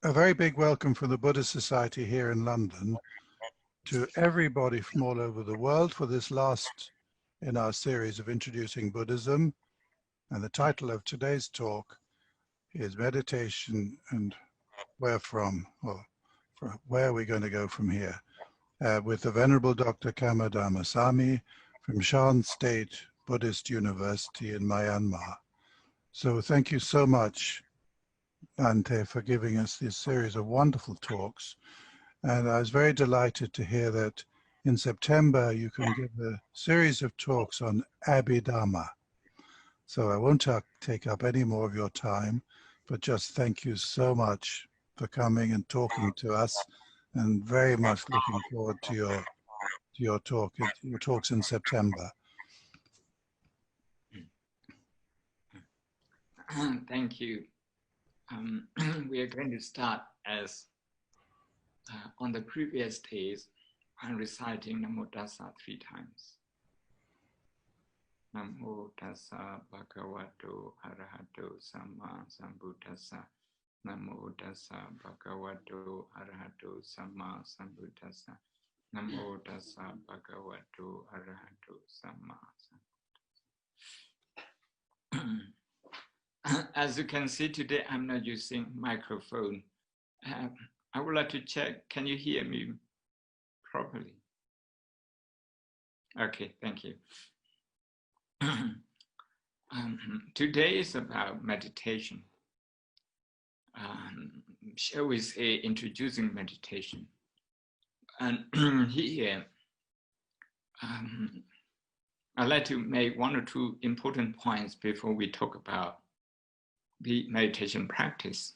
a very big welcome from the Buddhist Society here in London to everybody from all over the world for this last in our series of Introducing Buddhism. And the title of today's talk is Meditation and Where From, or where are we going to go from here, with the Venerable Dr. Khammai Dhammasami from Shan State Buddhist University in Myanmar. So thank you so much, Ante, for giving us this series of wonderful talks. And I was very delighted to hear that in September you can give a series of talks on Abhidhamma. So I won't take up any more of your time, but just thank you so much for coming and talking to us, and very much looking forward to your talks in September. Thank you. We are going to start as on the previous days. I'm reciting Namo Tassa 3 times. Namo Tassa Bhagavato Arahato Samma Sambuddhassa. Namo Tassa Bhagavato Arahato Samma Sambuddhassa. Namo Tassa Bhagavato Arahato Samma Sambuddhassa. As you can see today, I'm not using microphone. I would like to check, can you hear me properly? Okay, thank you. Today is about meditation. Shall we say introducing meditation? And here, I'd like to make 1 or 2 important points before we talk about the meditation practice.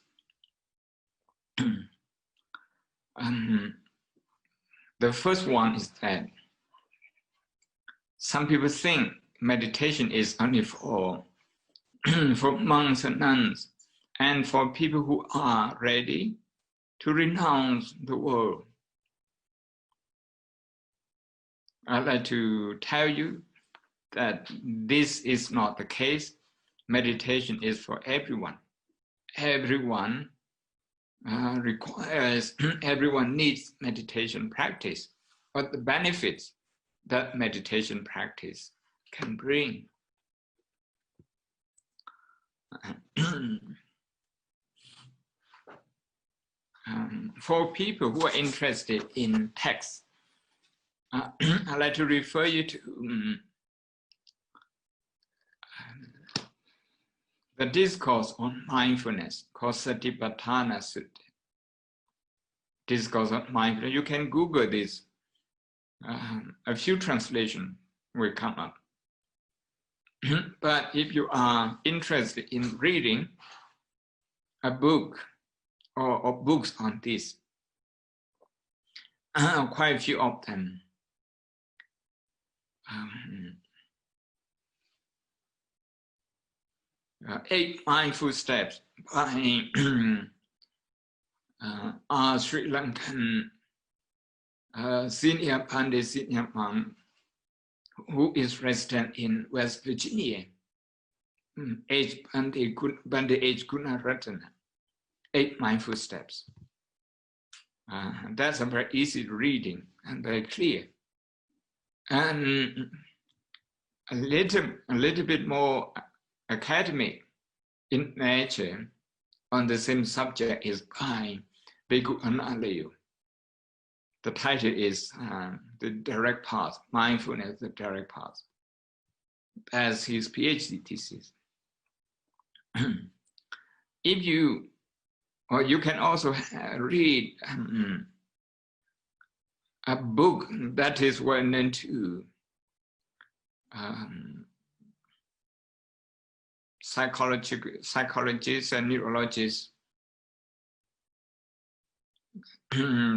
The first one is that some people think meditation is only for monks and nuns and for people who are ready to renounce the world. I'd like to tell you that this is not the case. Meditation is for everyone. Everyone everyone needs meditation practice, but the benefits that meditation practice can bring. For people who are interested in text, I'd like to refer you to the discourse on mindfulness called Satipatthana Sutta. Discourse on mindfulness. You can Google this. A few translations will come up. But if you are interested in reading a book or books on this, quite a few of them. 8 Mindful Steps by Sri Lankan senior Pandit, senior monk, who is resident in West Virginia, Pandit H. Gunaratana, 8 Mindful Steps. That's a very easy reading and very clear. And a little bit more academic in nature on the same subject is by Bhikkhu Analayo. The title is The Direct Path, Mindfulness, the Direct Path, as his PhD thesis. If you, or you can also read a book that is well known to psychologists and neurologists,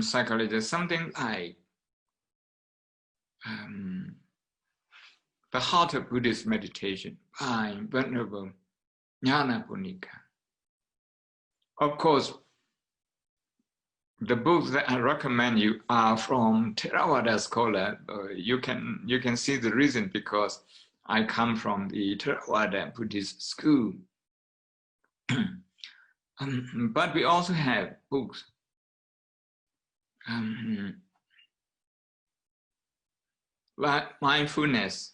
psychologists, something like The Heart of Buddhist Meditation by Venerable. Of course, the books that I recommend you are from Theravada scholar. You can see the reason, because I come from the Theravada Buddhist school. But we also have books. Like mindfulness,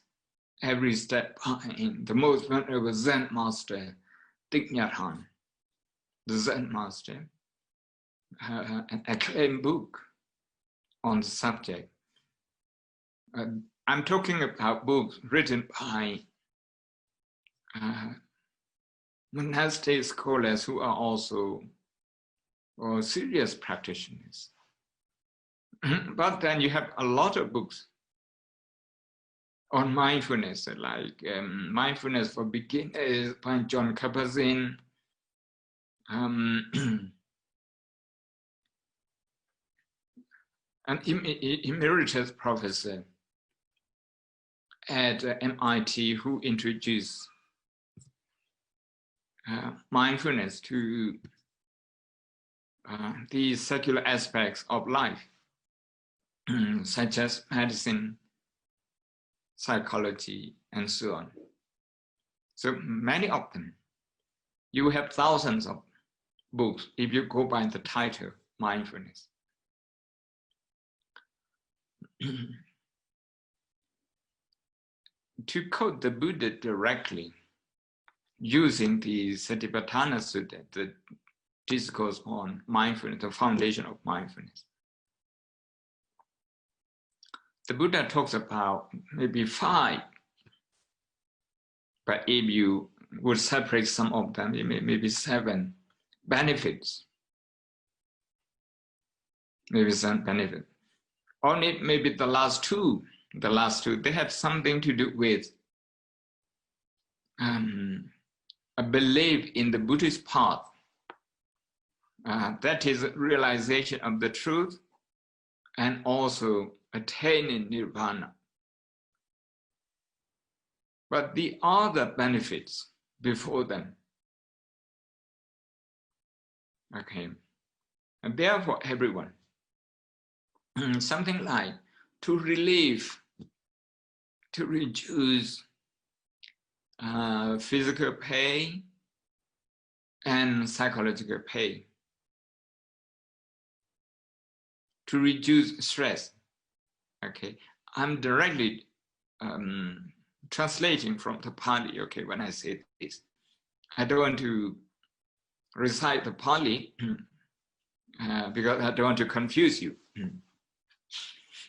every step behind the most venerable Zen master, Thich Nhat Hanh, the Zen master, an acclaimed book on the subject. I'm talking about books written by monastic scholars who are also serious practitioners. But then you have a lot of books on mindfulness, like Mindfulness for Beginners by John Kabat-Zinn, an emeritus professor at MIT who introduced mindfulness to the secular aspects of life, such as medicine, psychology, and so on. So many of them. You have thousands of books if you go by the title, mindfulness. To quote the Buddha directly, using the Satipatthana Sutta, the discourse on mindfulness, the foundation of mindfulness, the Buddha talks about maybe 5, but if you would separate some of them, it may be 7 benefits. Maybe some benefit. Only maybe the last two, they have something to do with a belief in the Buddhist path. That is realization of the truth and also attaining nirvana. But the other benefits before them, okay, and therefore everyone, something like to relieve, to reduce physical pain and psychological pain, to reduce stress. Okay, I'm directly translating from the Pali, okay, when I say this. I don't want to recite the Pali because I don't want to confuse you.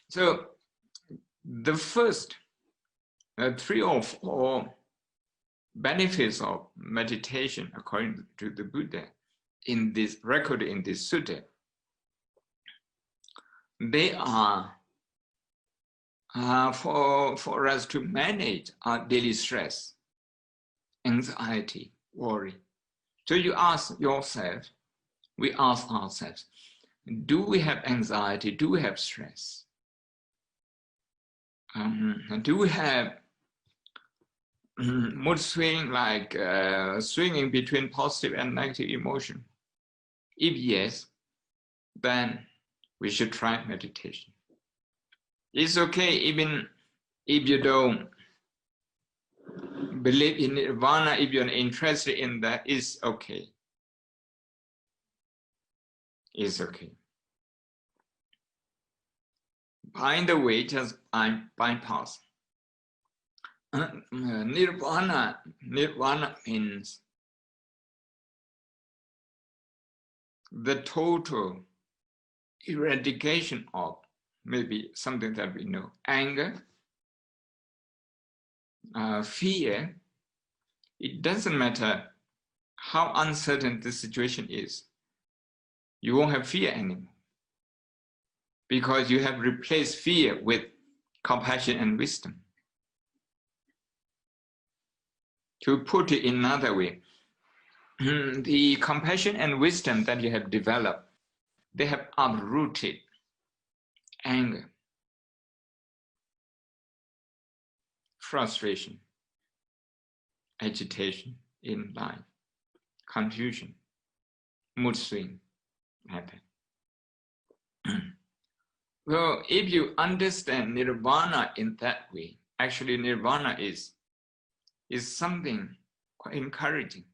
So the first 3 or 4 benefits of meditation, according to the Buddha, in this recorded in this sutta, they are for us to manage our daily stress, anxiety, worry. So you ask yourself, we ask ourselves, do we have anxiety? Do we have stress? Do we have mood swing, like swinging between positive and negative emotion? If yes, then we should try meditation. It's okay even if you don't believe in nirvana, if you're interested in that, it's okay. It's okay. By the way, just bypass. Nirvana means the total eradication of maybe something that we know, anger, fear. It doesn't matter how uncertain the situation is. You won't have fear anymore because you have replaced fear with compassion and wisdom. To put it in another way, the compassion and wisdom that you have developed, they have uprooted anger, frustration, agitation in life, confusion, mood swing, happen. Well, if you understand nirvana in that way, actually nirvana is something quite encouraging.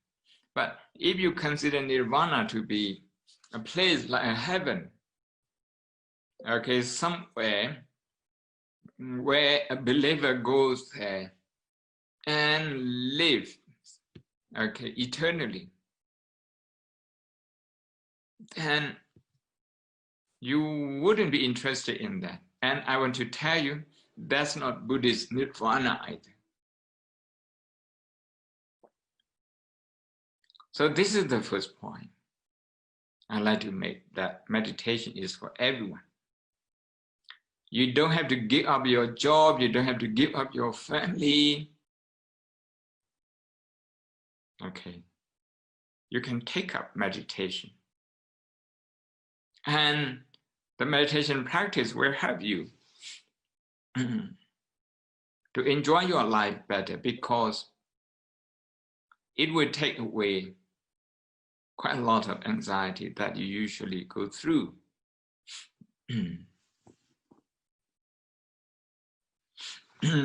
But if you consider nirvana to be a place like a heaven, okay, somewhere where a believer goes there and lives, okay, eternally, then you wouldn't be interested in that. And I want to tell you, that's not Buddhist nirvana either. So this is the first point I'd like to make, that meditation is for everyone. You don't have to give up your job, you don't have to give up your family. Okay, you can take up meditation. And the meditation practice will help you to enjoy your life better, because it will take away quite a lot of anxiety that you usually go through.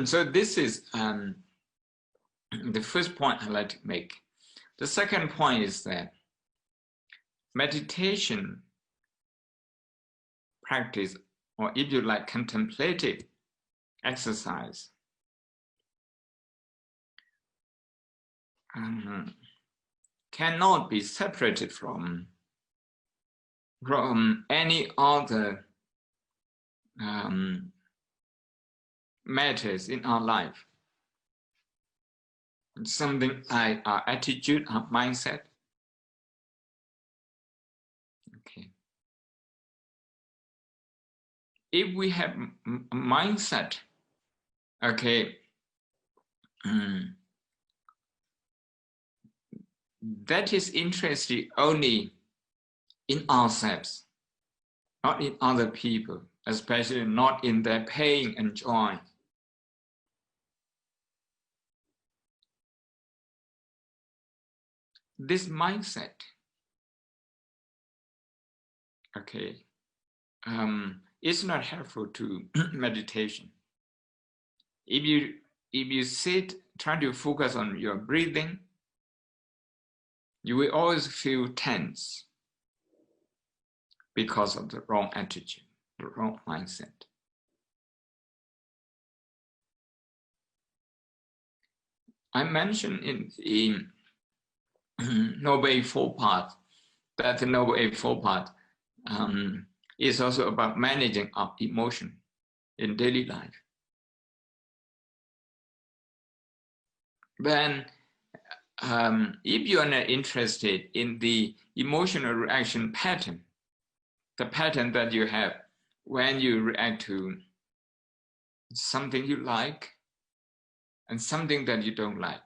So this is the first point I'd like to make. The second point is that meditation practice, or if you like, contemplative exercise, cannot be separated from any other matters in our life. Something like our attitude, our mindset. Okay. If we have a mindset, okay, that is interested only in ourselves, not in other people, especially not in their pain and joy. This mindset, okay, is not helpful to meditation. If you sit trying to focus on your breathing, you will always feel tense because of the wrong attitude, the wrong mindset. I mentioned in Noble Eightfold Path that the Noble Eightfold Path is also about managing our emotion in daily life. Then, if you are not interested in the emotional reaction pattern, the pattern that you have when you react to something you like and something that you don't like,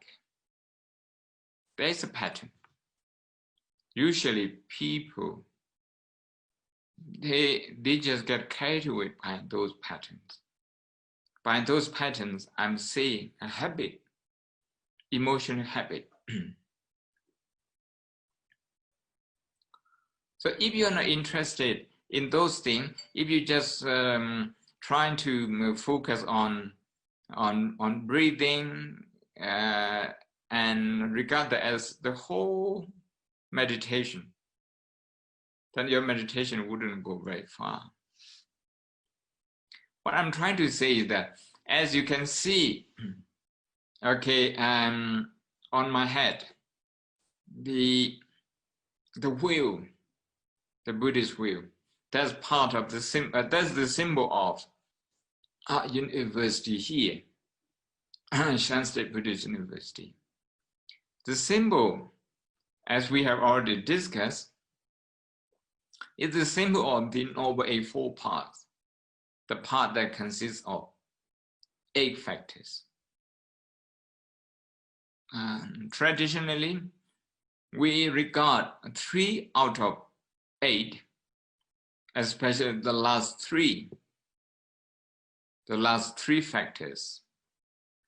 there's a pattern. Usually people, they just get carried away by those patterns. By those patterns, I'm saying a habit, emotional habit. So if you're not interested in those things, if you just trying to focus on breathing and regard that as the whole meditation, then your meditation wouldn't go very far. What I'm trying to say is that, as you can see, okay, on my head, the wheel, the Buddhist wheel, that's part of the that's the symbol of our university here, Shan State Buddhist University. The symbol, as we have already discussed, is the symbol of the Noble Eightfold Path, the path that consists of 8 factors. Traditionally, we regard 3 out of 8, especially the last 3 factors,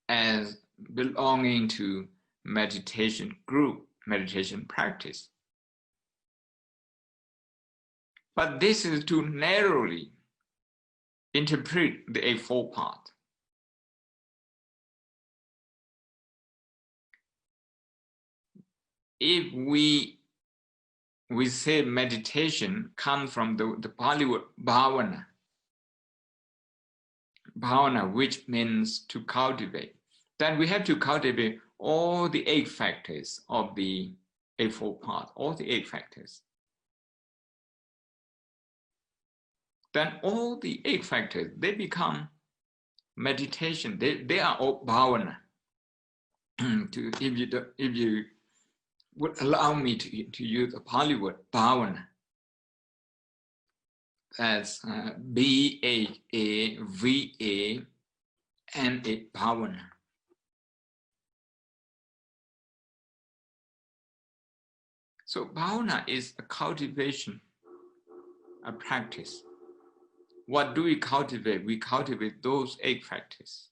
as belonging to meditation group, meditation practice. But this is to narrowly interpret the Eightfold Path. if we say meditation comes from the Pali word bhavana, which means to cultivate, then we have to cultivate all the 8 factors of the Eightfold Path, all the 8 factors. Then all the 8 factors, they become meditation. They are all bhavana. If you would allow me to use the Pali word bhavana, that's B-H-A-V-A-N-A, bhavana. So bhavana is a cultivation, a practice. What do we cultivate? We cultivate those 8 factors.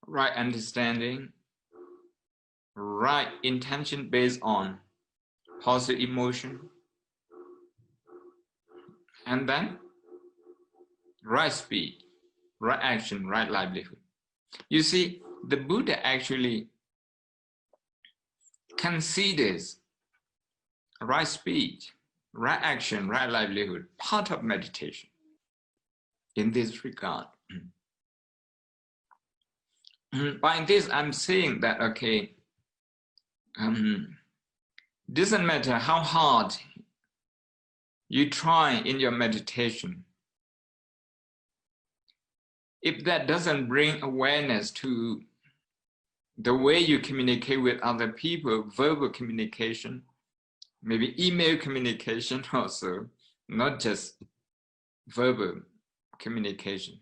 Right understanding, right intention based on positive emotion, and then right speech, right action, right livelihood. You see, the Buddha actually considers right speech, right action, right livelihood part of meditation in this regard. By this, I'm saying that, okay, doesn't matter how hard you try in your meditation, if that doesn't bring awareness to the way you communicate with other people, verbal communication, maybe email communication also, not just verbal communication.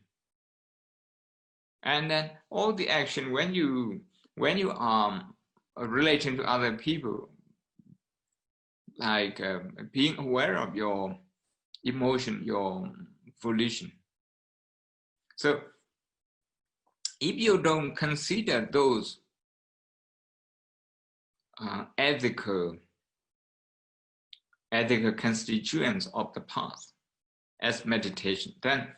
And then all the action when you are relating to other people, like being aware of your emotion, your volition. So if you don't consider those ethical constituents of the path as meditation, then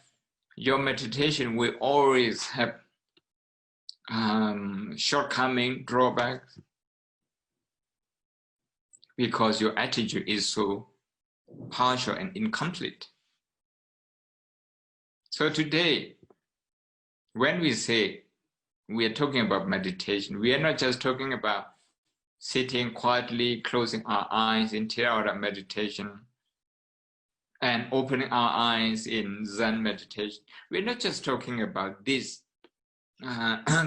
your meditation will always have shortcoming, drawbacks, because your attitude is so partial and incomplete. So today, when we say we are talking about meditation, we are not just talking about sitting quietly, closing our eyes in Theravada meditation, and opening our eyes in Zen meditation. We're not just talking about this,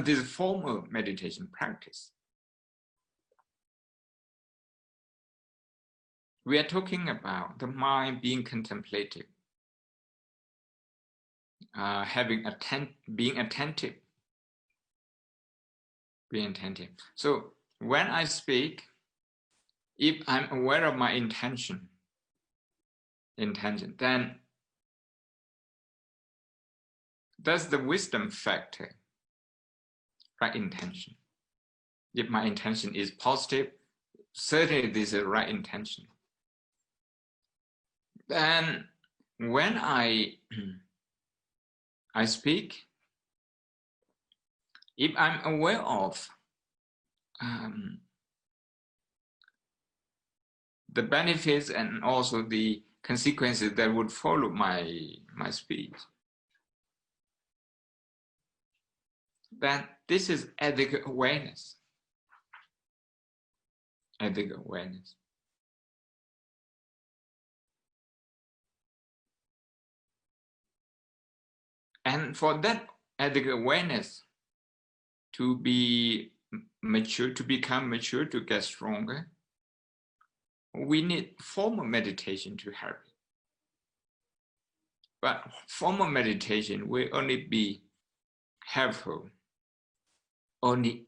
this formal meditation practice. We are talking about the mind being contemplative, being attentive. So when I speak, if I'm aware of my intention, then that's the wisdom factor, right intention. If my intention is positive, certainly this is right intention. Then when I speak, if I'm aware of the benefits and also the consequences that would follow my speech, then this is ethical awareness. Ethical awareness. And for that ethical awareness to be mature, to become mature, to get stronger, we need formal meditation to help it. But formal meditation will only be helpful only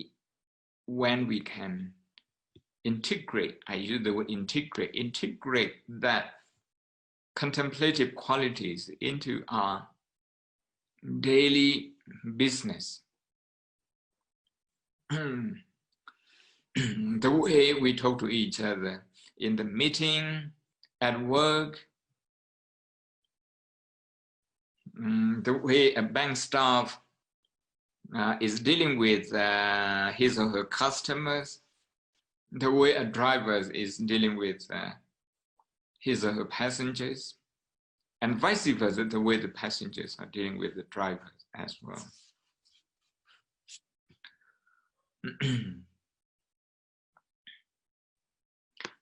when we can integrate, I use the word integrate that contemplative qualities into our daily business. The way we talk to each other in the meeting, at work, the way a bank staff is dealing with his or her customers, the way a driver is dealing with his or her passengers, and vice versa, the way the passengers are dealing with the drivers as well.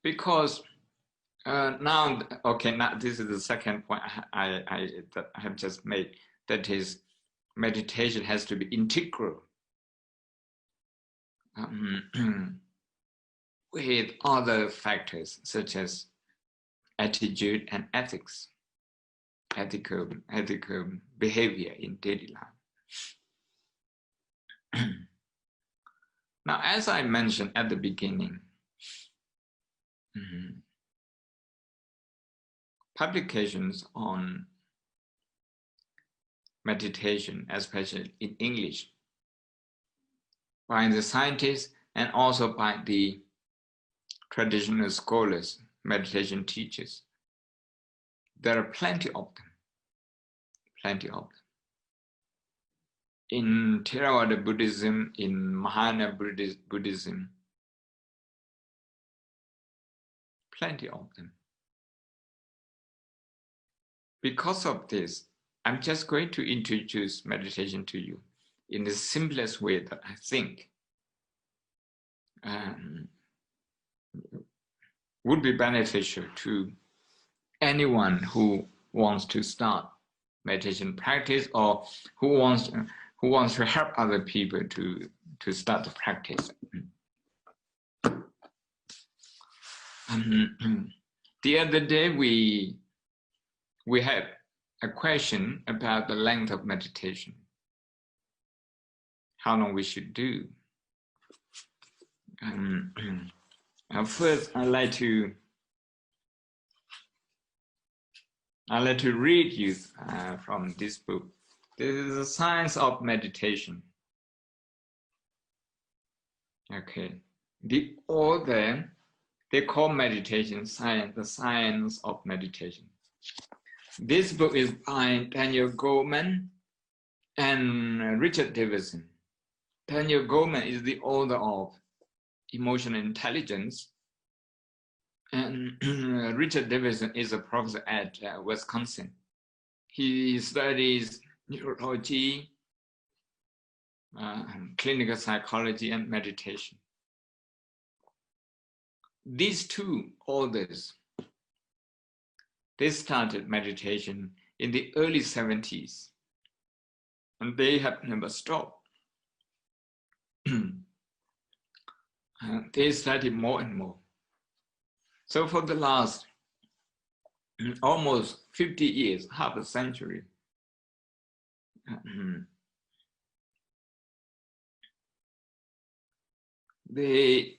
Because now this is the second point I have just made, that is, meditation has to be integral with other factors such as attitude and ethics, ethical behavior in daily life. Now, as I mentioned at the beginning, publications on meditation, especially in English, by the scientists and also by the traditional scholars, meditation teachers, there are plenty of them. In Theravada Buddhism, in Mahayana Buddhism, plenty of them. Because of this, I'm just going to introduce meditation to you in the simplest way that I think would be beneficial to anyone who wants to start meditation practice, or who wants to help other people to start the practice. The other day we had a question about the length of meditation, how long we should do. First, I'd like to read you from this book. This is The Science of Meditation. Okay, the author, they call meditation science, the science of meditation. This book is by Daniel Goleman and Richard Davidson. Daniel Goleman is the author of Emotional Intelligence, and Richard Davidson is a professor at Wisconsin. He studies neurology, clinical psychology, and meditation. These two authors, they started meditation in the early 70s, and they have never stopped. They studied more and more. So for the last almost 50 years, half a century, they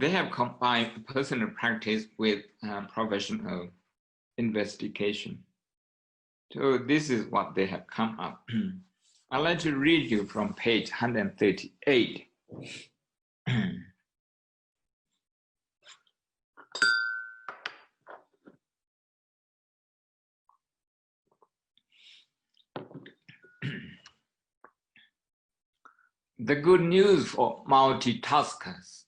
have combined personal practice with professional investigation. So this is what they have come up. I'd like to read you from page 138. The good news for multitaskers.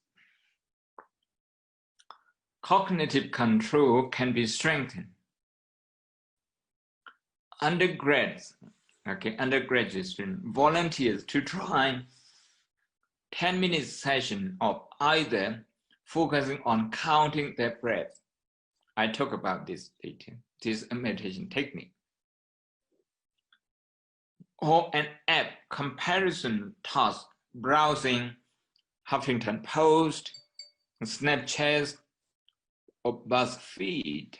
Cognitive control can be strengthened. Undergraduate students, volunteers to try 10-minute session of either focusing on counting their breath. I talk about this later. This is a meditation technique. Or an app comparison task, browsing Huffington Post, Snapchat, or BuzzFeed.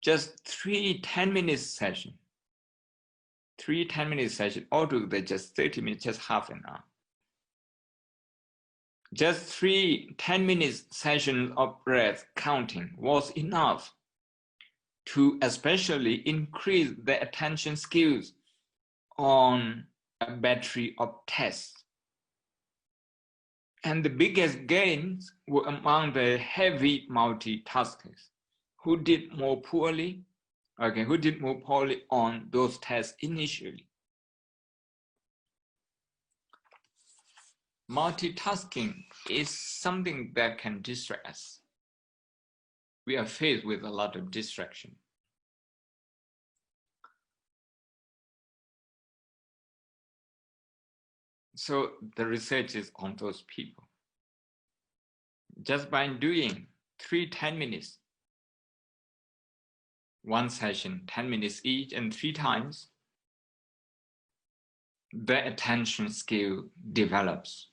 Just 3 10-minute sessions. 3 10-minute sessions, altogether just 30 minutes, just half an hour. Just 3 10-minute sessions of breath counting was enough to especially increase the attention skills on a battery of tests. And the biggest gains were among the heavy multitaskers who did more poorly on those tests initially. multitasking is something that can distract us. We are faced with a lot of distraction. So the research is on those people. Just by doing 10 minutes, one session, 10 minutes each and 3 times, the attention skill develops.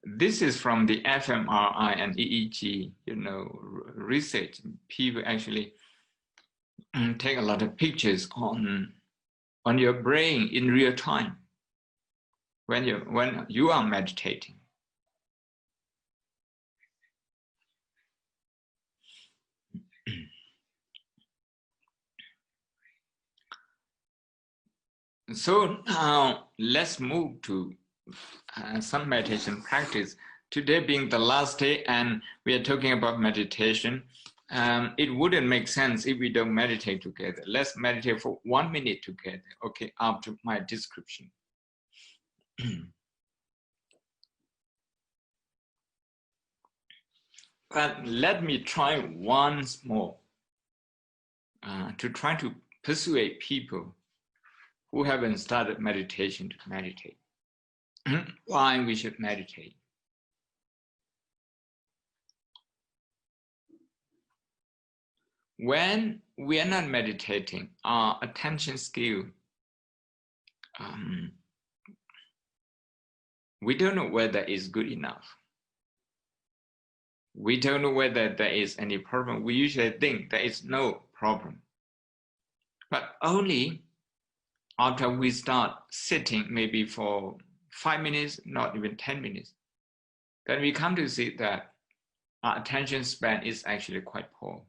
This is from the fMRI and EEG, research. People actually take a lot of pictures on your brain in real time when you are meditating. So now let's move to some meditation practice. Today being the last day and we are talking about meditation, it wouldn't make sense if we don't meditate together. Let's meditate for 1 minute together, okay, after my description. But let me try once more to try to persuade people who haven't started meditation to meditate. Why we should meditate. When we are not meditating, our attention skill, we don't know whether it's good enough. We don't know whether there is any problem. We usually think there is no problem. But only after we start sitting, maybe for 5 minutes, not even 10 minutes, then we come to see that our attention span is actually quite poor.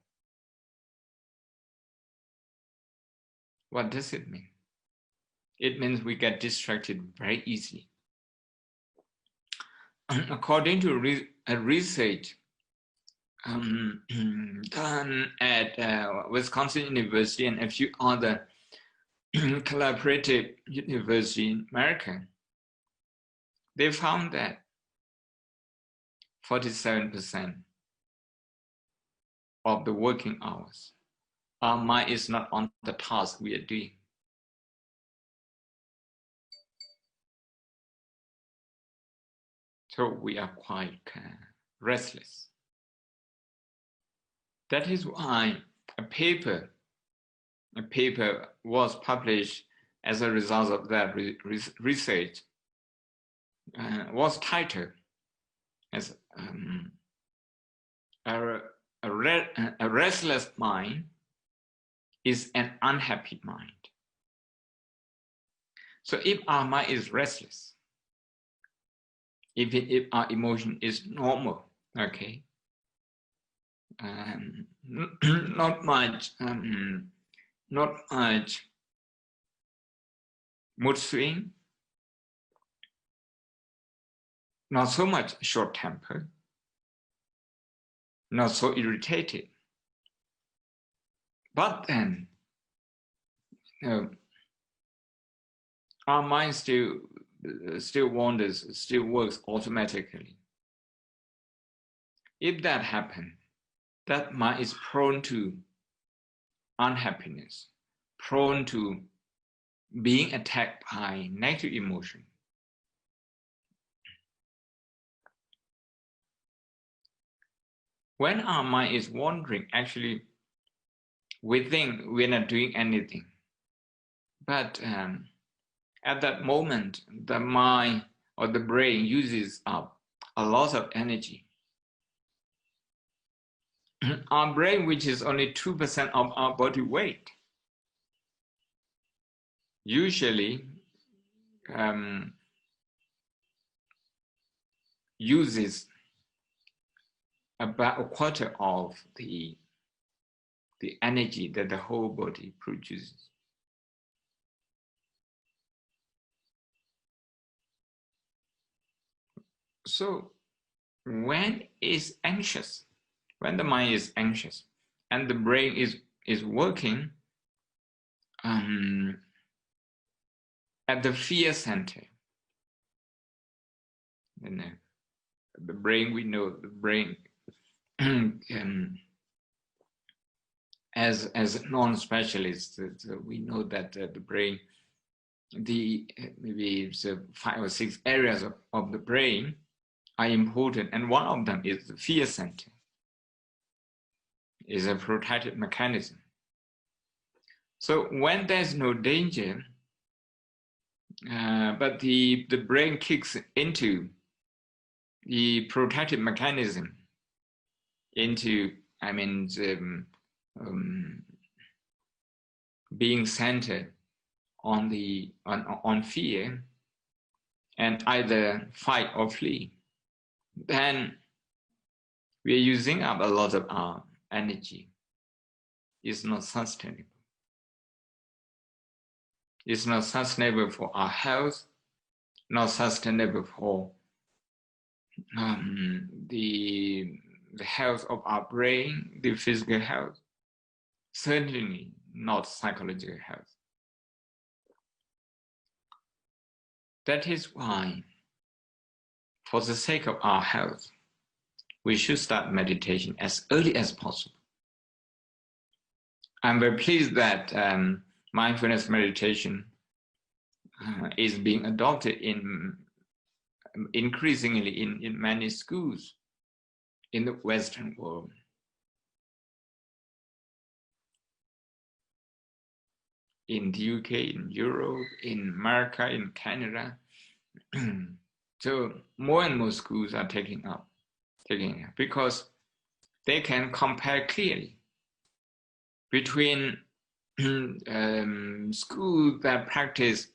What does it mean? It means we get distracted very easily. According to research done at Wisconsin University and a few other collaborative universities in America, they found that 47% of the working hours, our mind is not on the task we are doing. So we are quite restless. That is why a paper was published as a result of that research, was titled as a restless mind is an unhappy mind. So if our mind is restless, if our emotion is normal, okay, not much mood swing, not so much short temper, not so irritated. But then our mind still wanders, still works automatically. If that happens, that mind is prone to unhappiness, prone to being attacked by negative emotion. When our mind is wandering, actually, we think we're not doing anything. But at that moment, the mind or the brain uses up a lot of energy. Our brain, which is only 2% of our body weight, usually uses about a quarter of the energy that the whole body produces. So when it's anxious, when the mind is anxious and the brain is is working at the fear center. And the brain, we know the brain, as non-specialists, we know that the brain, maybe it's 5 or 6 areas of the brain are important, and one of them is the fear center. Is a protective mechanism. So when there's no danger, but the brain kicks into the protective mechanism, into, I mean, being centered on fear, and either fight or flee, then we are using up a lot of our energy. It's not sustainable. It's not sustainable for our health, not sustainable for the health of our brain, the physical health, certainly not psychological health. That is why, for the sake of our health, we should start meditation as early as possible. I'm very pleased that mindfulness meditation is being adopted increasingly in many schools in the Western world. In the UK, in Europe, in America, in Canada. So more and more schools are taking it because they can compare clearly between schools that practice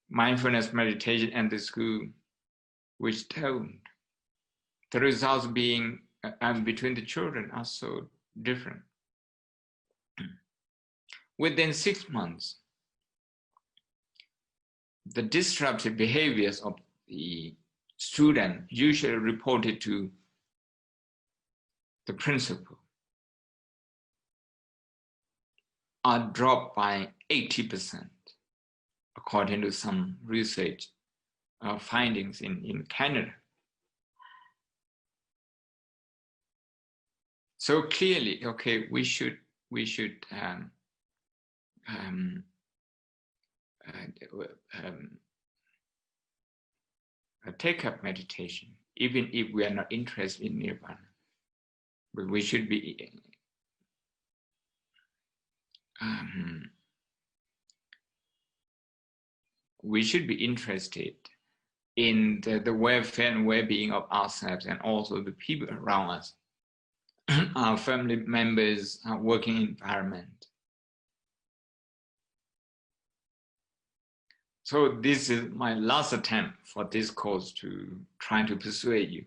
mindfulness meditation and the school which don't. The results being between the children are so different. Within 6 months, the disruptive behaviors of the student, usually reported to the principal, are dropped by 80%, according to some research findings in Canada. So clearly, okay, we should take up meditation, even if we are not interested in nirvana. But we should be interested in the welfare and well-being of ourselves and also the people around us, our family members, our working environment. So this is my last attempt for this course to try to persuade you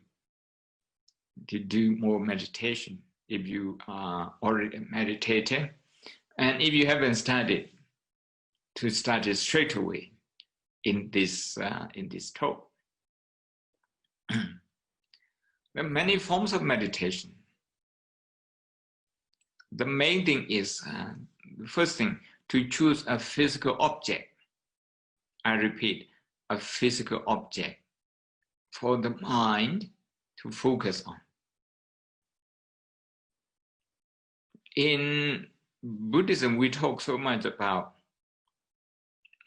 to do more meditation if you are already a meditator, and if you haven't started, to start it straight away in this talk. There are many forms of meditation. The main thing is, the first thing, to choose a physical object. I repeat, a physical object for the mind to focus on. In Buddhism, we talk so much about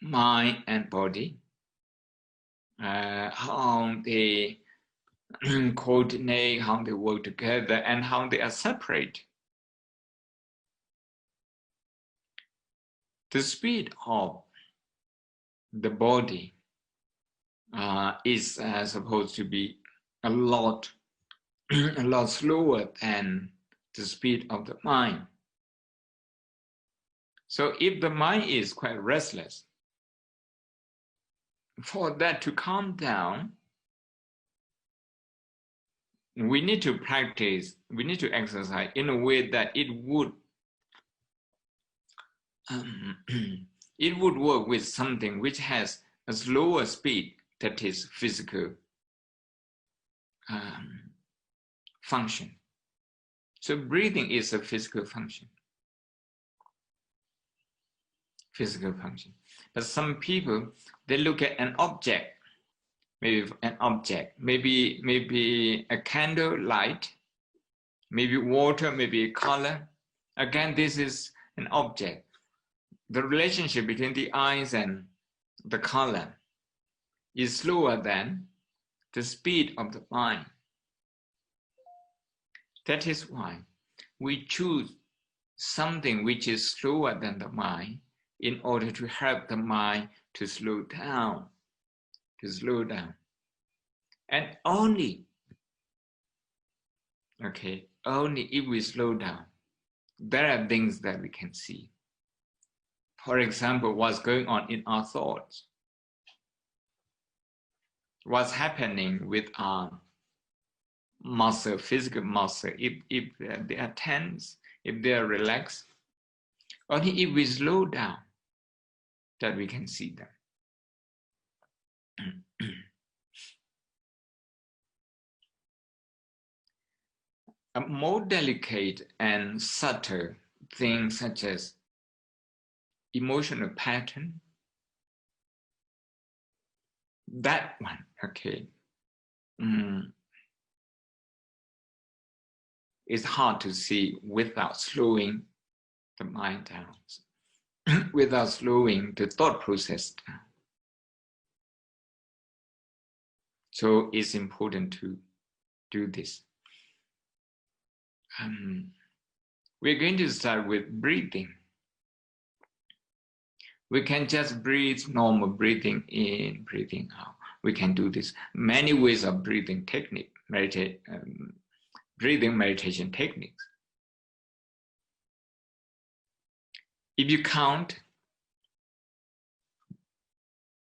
mind and body, how they coordinate, how they work together, and how they are separate. The speed of the body is supposed to be a lot slower than the speed of the mind. So if the mind is quite restless, for that to calm down, we need to practice, we need to exercise in a way that it would work with something which has a slower speed, that is physical function. So breathing is a physical function. physical function. But some people, they look at an object, maybe an object, maybe a candle light, maybe water, maybe a color. Again, this is an object. The relationship between the eyes and the color is slower than the speed of the mind. That is why we choose something which is slower than the mind in order to help the mind to slow down, And only if we slow down, there are things that we can see. For example, what's going on in our thoughts, what's happening with our muscle, physical muscle, if they are tense, if they are relaxed. Only if we slow down that we can see them. A more delicate and subtle thing such as emotional pattern, that one, is hard to see without slowing the mind down, without slowing the thought process down. So it's important to do this. We're going to start with breathing. We can just breathe normal breathing in, breathing out. We can do this. Many ways of breathing technique, breathing meditation techniques. If you count,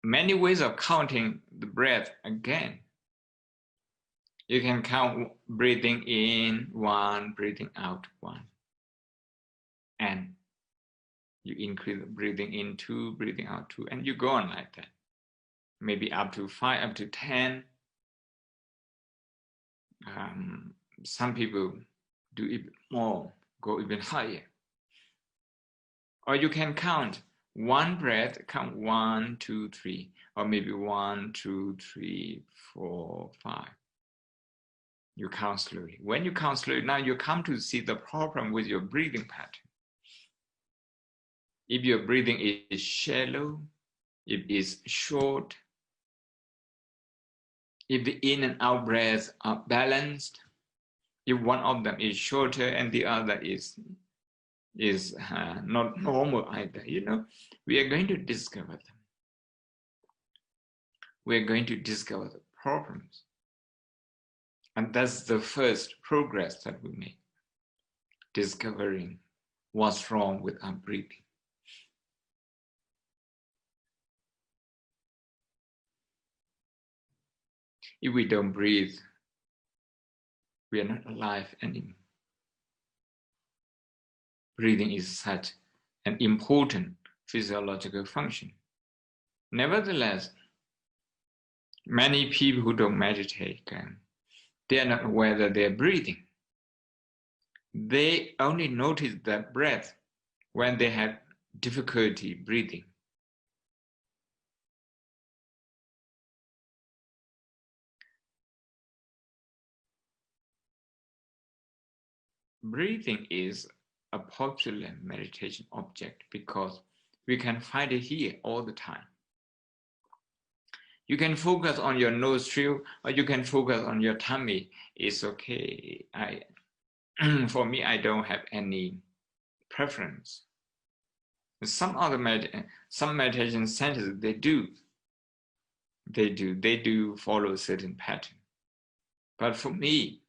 many ways of counting the breath again. You can count breathing in 1, breathing out 1. And you increase breathing in 2, breathing out 2, and you go on like that. Maybe up to 5, up to 10. Some people do even more, go even higher. Or you can count one breath, count 1, 2, 3, or maybe 1, 2, 3, 4, 5. You count slowly. When you count slowly, now you come to see the problem with your breathing pattern. If your breathing is shallow, if it's short, if the in and out breaths are balanced, if one of them is shorter and the other is not normal either, we are going to discover them. We are going to discover the problems. And that's the first progress that we make, discovering what's wrong with our breathing. If we don't breathe, we are not alive anymore. Breathing is such an important physiological function. Nevertheless, many people who don't meditate, they are not aware that they are breathing. They only notice their breath when they have difficulty breathing. Breathing is a popular meditation object because we can find it here all the time. You can focus on your nostril or you can focus on your tummy. It's okay. For me, I don't have any preference. Some meditation centers, they do follow a certain pattern. But for me,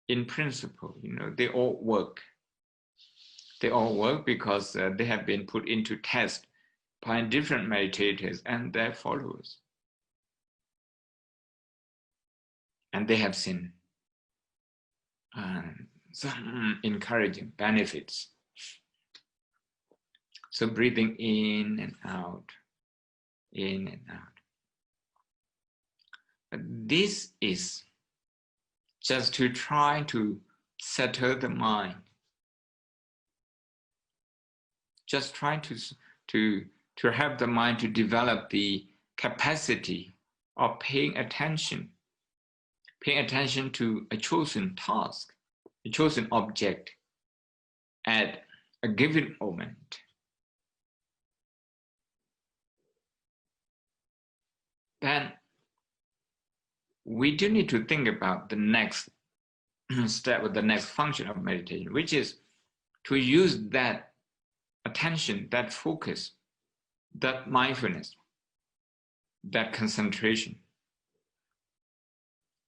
in principle, they all work. They all work because they have been put into test by different meditators and their followers. And they have seen some encouraging benefits. So breathing in and out, in and out. But this is just to try to settle the mind. Just try to to help the mind to develop the capacity of paying attention to a chosen task, a chosen object at a given moment. Then we do need to think about the next step or the next function of meditation, which is to use that attention, that focus, that mindfulness, that concentration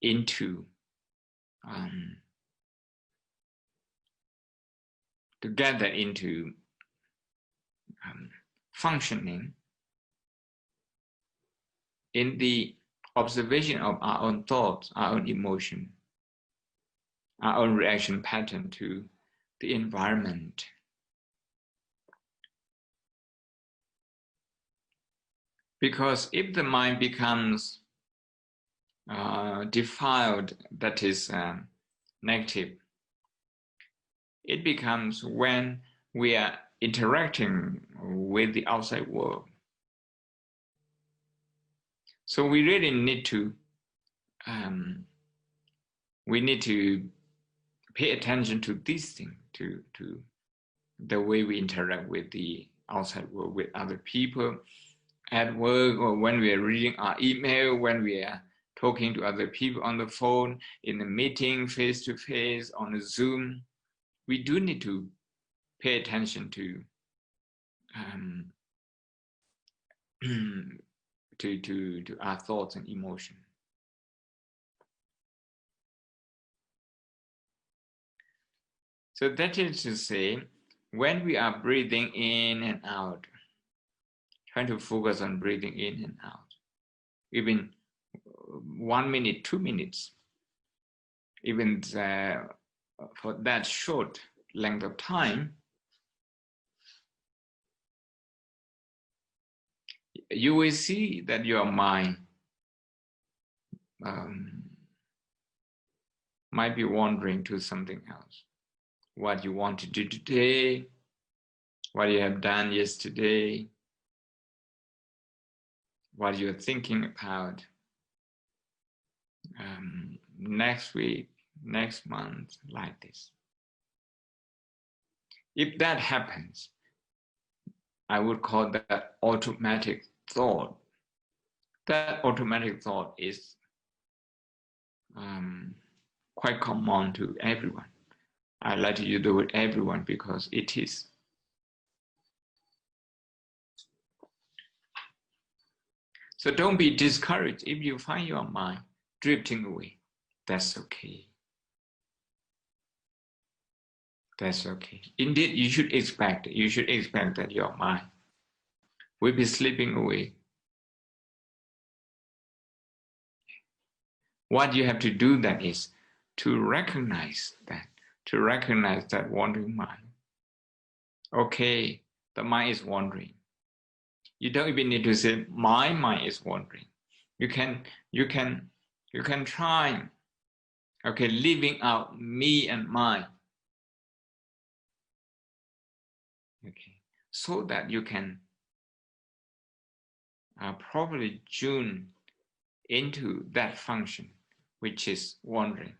into to get that into functioning in the observation of our own thoughts, our own emotion, our own reaction pattern to the environment. Because if the mind becomes defiled, that is negative, it becomes when we are interacting with the outside world. So we really need to pay attention to these things, to the way we interact with the outside world, with other people, at work, or when we are reading our email, when we are talking to other people on the phone, in a meeting, face-to-face, on a Zoom. We do need to pay attention to our thoughts and emotion. So that is to say, when we are breathing in and out, trying to focus on breathing in and out, even 1 minute, 2 minutes, even for that short length of time, you will see that your mind might be wandering to something else. What you want to do today, what you have done yesterday, what you're thinking about next week, next month, like this. If that happens, I would call that automatic thought. That automatic thought is quite common to everyone. I like to use the word everyone because it is. So don't be discouraged if you find your mind drifting away. That's okay. That's okay. Indeed, you should expect that your mind will be slipping away. What you have to do then is to recognize that wandering mind. Okay, the mind is wandering. You don't even need to say my mind is wandering. You can try, okay, leaving out me and mine. Okay, so that you can properly tune into that function, which is wandering.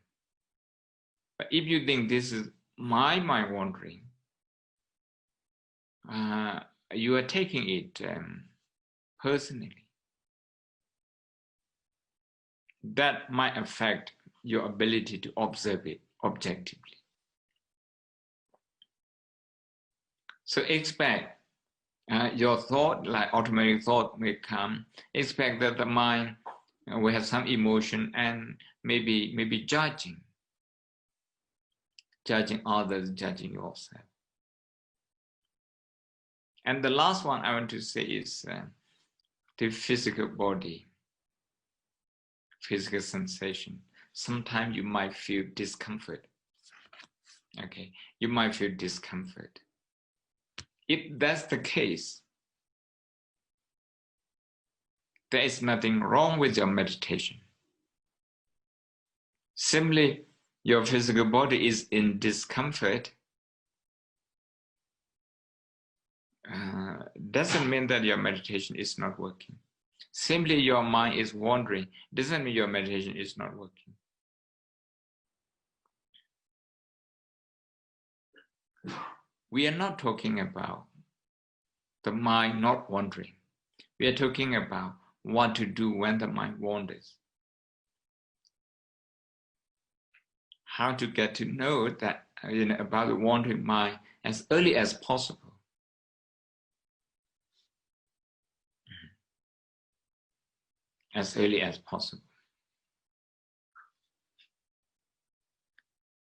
But if you think this is my mind wandering, you are taking it personally. That might affect your ability to observe it objectively. So expect your thought, like automatic thought may come, expect that the mind will have some emotion and maybe judging others, judging yourself. And the last one I want to say is the physical body, physical sensation. Sometimes you might feel discomfort. Okay, you might feel discomfort. If that's the case, there is nothing wrong with your meditation. Simply, your physical body is in discomfort. doesn't mean that your meditation is not working. Simply your mind is wandering, doesn't mean your meditation is not working. We are not talking about the mind not wandering. We are talking about what to do when the mind wanders. How to get to know that, about the wandering mind as early as possible. As early as possible.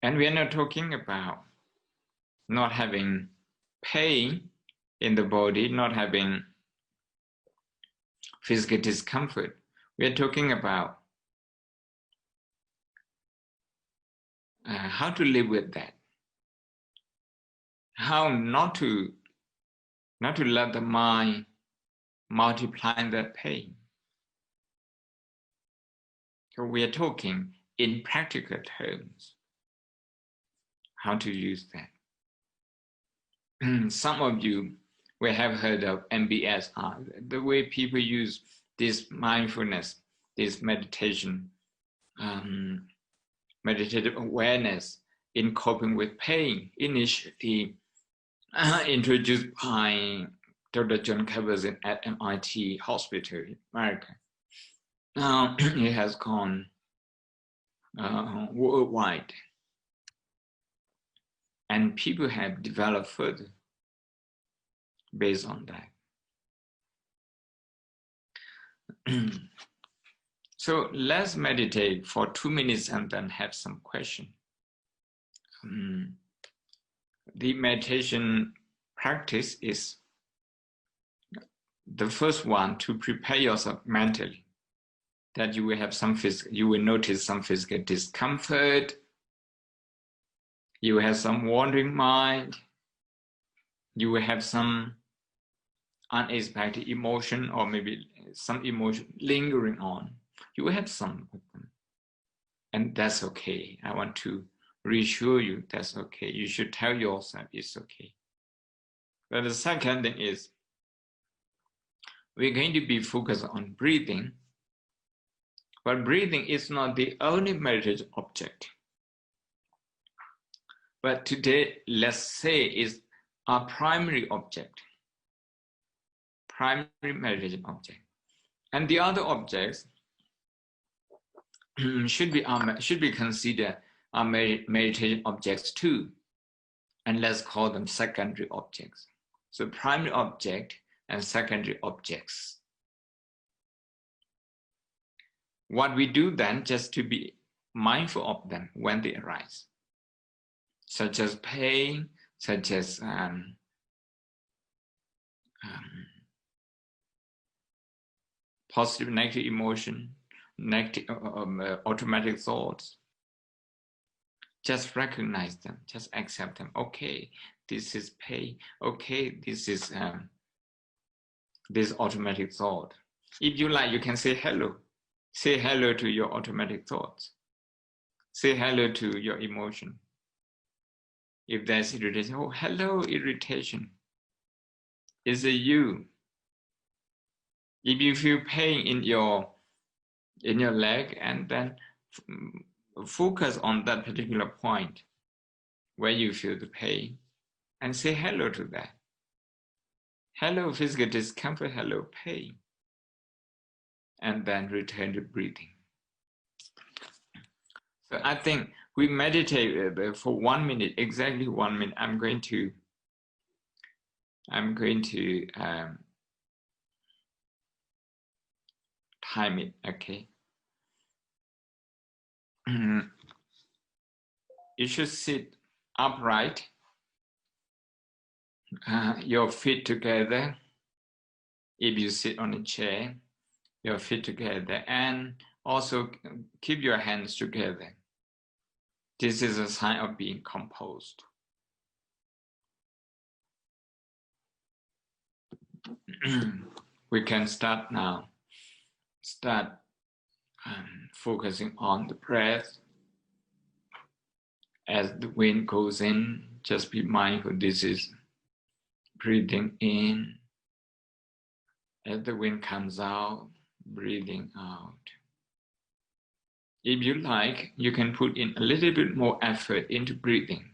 And we are not talking about not having pain in the body, not having physical discomfort. We are talking about how to live with that. How not to let the mind multiply that pain. So we are talking in practical terms, how to use that. Some of you will have heard of MBSR, the way people use this mindfulness, this meditation, meditative awareness in coping with pain, initially introduced by Dr. John Kabat at MIT Hospital in America. Now it has gone worldwide. And people have developed further based on that. So let's meditate for 2 minutes and then have some question. The meditation practice is the first one to prepare yourself mentally that you will have you will notice some physical discomfort. You will have some wandering mind. You will have some unexpected emotion or maybe some emotion lingering on. You will have some of them. And that's okay. I want to reassure you that's okay. You should tell yourself it's okay. But the second thing is we're going to be focused on breathing. But breathing is not the only meditation object. But today, let's say, is our primary object, primary meditation object. And the other objects should be considered our meditation objects too. And let's call them secondary objects. So primary object and secondary objects. What we do then, just to be mindful of them when they arise, such as pain, such as positive, negative emotion, negative, automatic thoughts. Just recognize them, just accept them. Okay, this is pain. Okay, this is this automatic thought. If you like, you can say hello. Say hello to your automatic thoughts. Say hello to your emotion. If there's irritation, oh, hello, irritation. Is it you? If you feel pain in your leg, and then focus on that particular point where you feel the pain and say hello to that. Hello, physical discomfort, hello, pain. And then return to breathing. So I think we meditate for 1 minute, exactly 1 minute. I'm going to time it, okay? You should sit upright, your feet together. If you sit on a chair, your feet together, and also keep your hands together. This is a sign of being composed. We can start now. Start focusing on the breath. As the wind goes in, just be mindful this is breathing in As the wind comes out, breathing out. If you like, you can put in a little bit more effort into breathing.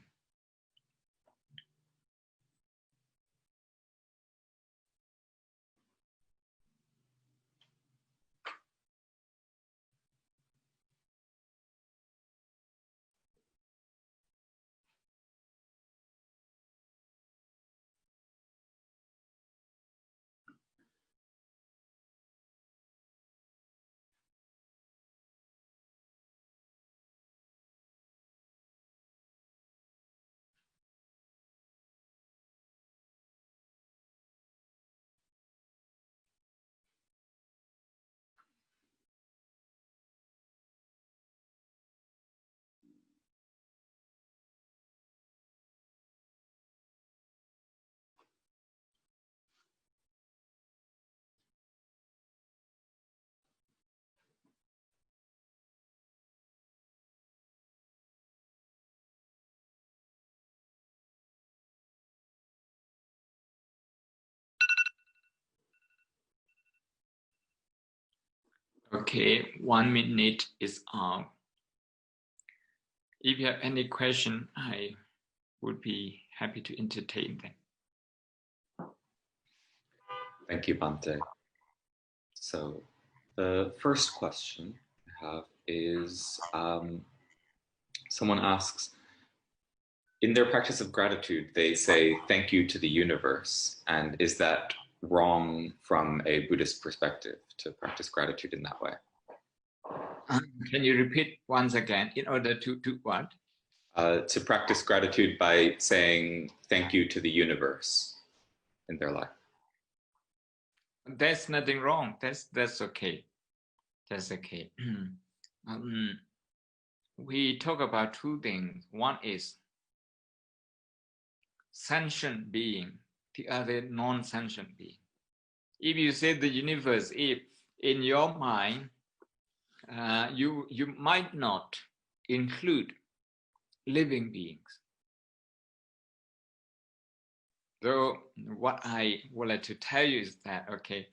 Okay, 1 minute is up. If you have any question, I would be happy to entertain them. Thank you, Bhante. So the first question I have is, someone asks, in their practice of gratitude, they say thank you to the universe. And is that wrong from a Buddhist perspective to practice gratitude in that way? Can you repeat once again in order to do what? To practice gratitude by saying thank you to the universe in their life. There's nothing wrong. That's okay. That's okay. We talk about two things. One is sentient being, the other non-sentient being. If you say the universe, if in your mind you might not include living beings. So what I would like to tell you is that, okay,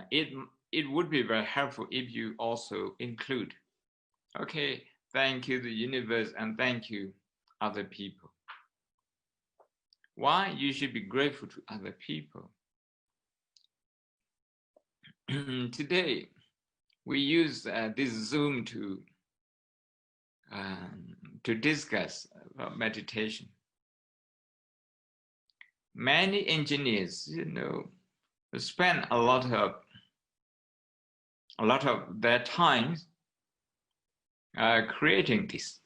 it would be very helpful if you also include, okay, thank you the universe and thank you other people. Why? You should be grateful to other people. Today, we use this Zoom to discuss meditation. Many engineers, spend a lot of their time creating this.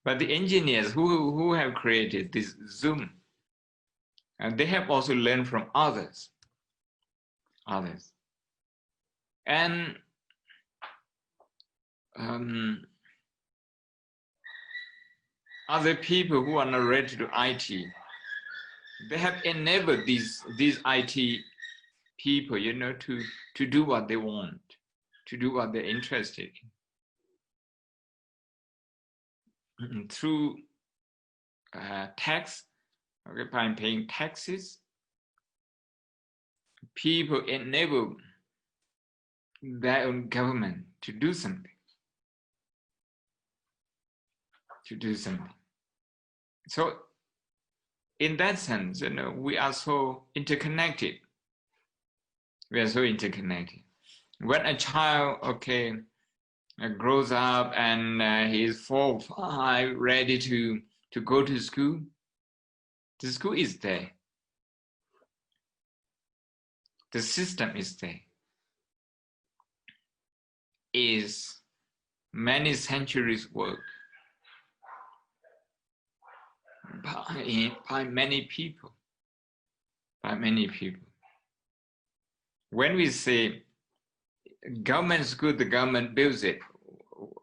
But the engineers who have created this Zoom, and they have also learned from others. And other people who are not related to IT, they have enabled these IT people, to do what they want, to do what they're interested in. Through tax, okay, by paying taxes, people enable their own government to do something. So in that sense, we are so interconnected. When a child, okay, grows up and he is 4 or 5, ready to go to school, the school is there. The system is there. Is many centuries work by many people. When we say government is good, the government builds it,